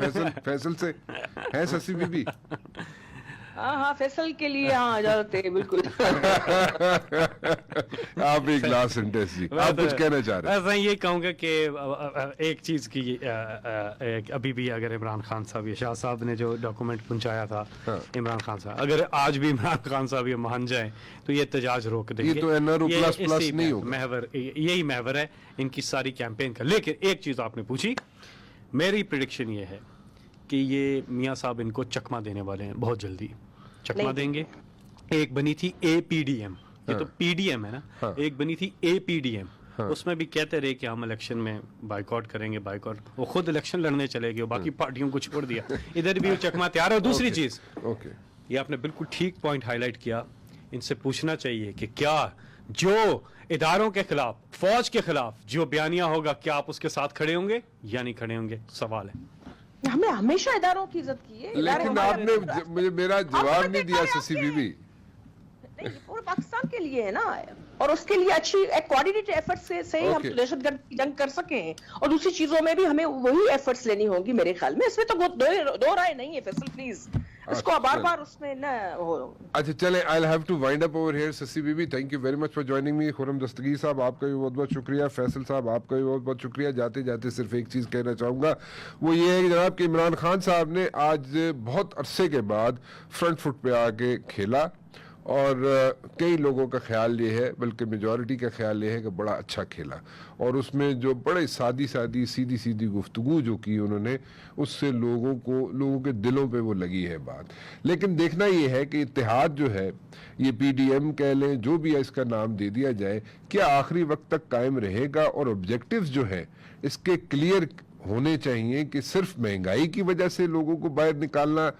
فیصل سے ہے سسی بی بی؟ ہاں فیصل کے لیے ہاں اجازت ہے بالکل۔ آپ ایک لاسٹ سینٹنس جی، آپ کچھ کہنا چاہ رہے ہیں؟ میں یہ کہوں گا کہ ایک چیز کی ابھی بھی اگر عمران خان صاحب یا شاہ صاحب نے جو ڈاکومنٹ پہنچایا تھا، عمران خان صاحب اگر آج بھی عمران خان صاحب یہ مان جائیں تو یہ احتجاج روک دیں گے۔ یہ تو NRO پلس نہیں ہوگا، یہی محور ہے ان کی ساری کیمپین کا۔ لیکن ایک چیز آپ نے پوچھی، میری پریڈکشن یہ ہے کہ یہ میاں صاحب ان کو چکمہ دینے والے ہیں، بہت جلدی چکمہ دیں گے۔ ایک بنی تھی اے پی ڈی ایم، یہ تو پی ڈی ایم ہے نا، ایک بنی تھی اے پی ڈی ایم، اس میں بھی کہتے رہے کہ ہم الیکشن میں بائیکاٹ کریں گے، بائیکاٹ، وہ خود الیکشن لڑنے چلے گئے، باقی پارٹیوں کو چھوڑ دیا، ادھر بھی وہ چکمہ تیار ہے۔ دوسری چیز، یہ آپ نے بالکل ٹھیک پوائنٹ ہائی لائٹ کیا، ان سے پوچھنا چاہیے کہ کیا جو اداروں کے خلاف، فوج کے خلاف جو بیانیہ ہوگا، کیا آپ اس کے ساتھ کھڑے ہوں گے یا نہیں کھڑے ہوں گے؟ سوال ہے۔ ہمیں ہمیشہ اداروں کی عزت کی ہے، لیکن آپ نے مجھے میرا جواب نہیں دیا سسی بی بی۔ پورے پاکستان کے لیے ہے نا، اور اس کے لیے اچھی کوآرڈینیٹڈ ایفرٹس سے ہی ہم دہشت گرد کی جنگ کر سکیں، اور دوسری چیزوں میں بھی ہمیں وہی ایفرٹس لینی ہوں گی میرے خیال میں۔ اس میں تو دو رائے نہیں ہے فیصل، پلیز اس کو بار بار اس میں نہ ہو۔ اچھا چلیں، I'll have to wind up over here. Sassi بی بی، thank you very much for joining me. Khurram Dastgir صاحب آپ کا بھی بہت بہت شکریہ، فیصل صاحب آپ کا بھی بہت بہت شکریہ۔ جاتے جاتے صرف ایک چیز کہنا چاہوں گا، وہ یہ ہے کہ جناب کہ عمران خان صاحب نے آج بہت عرصے کے بعد فرنٹ فٹ پہ آ کے کھیلا، اور کئی لوگوں کا خیال یہ ہے، بلکہ میجورٹی کا خیال یہ ہے کہ بڑا اچھا کھیلا، اور اس میں جو بڑے سادی سیدھی گفتگو جو کی انہوں نے، اس سے لوگوں کے دلوں پہ وہ لگی ہے بات۔ لیکن دیکھنا یہ ہے کہ اتحاد جو ہے، یہ پی ڈی ایم کہہ لیں، جو بھی اس کا نام دے دیا جائے، کیا آخری وقت تک قائم رہے گا، اور آبجیکٹیوز جو ہے اس کے کلیئر ہونے چاہیے کہ صرف مہنگائی کی وجہ سے لوگوں کو باہر نکالنا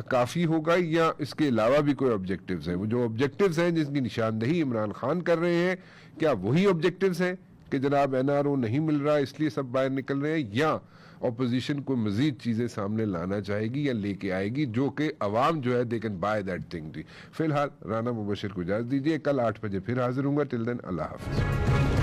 کافی ہوگا، یا اس کے علاوہ بھی کوئی آبجیکٹیوز ہیں؟ وہ جو آبجیکٹیوز ہیں جس کی نشاندہی عمران خان کر رہے ہیں، کیا وہی آبجیکٹیوز ہیں کہ جناب NRO نہیں مل رہا اس لیے سب باہر نکل رہے ہیں، یا اپوزیشن کو مزید چیزیں سامنے لانا چاہے گی یا لے کے آئے گی جو کہ عوام جو ہے they can buy that thing؟ فی الحال رانا مبشر کو اجازت دیجیے، کل 8 بجے پھر حاضر ہوں گا۔ ٹل دین اللہ حافظ۔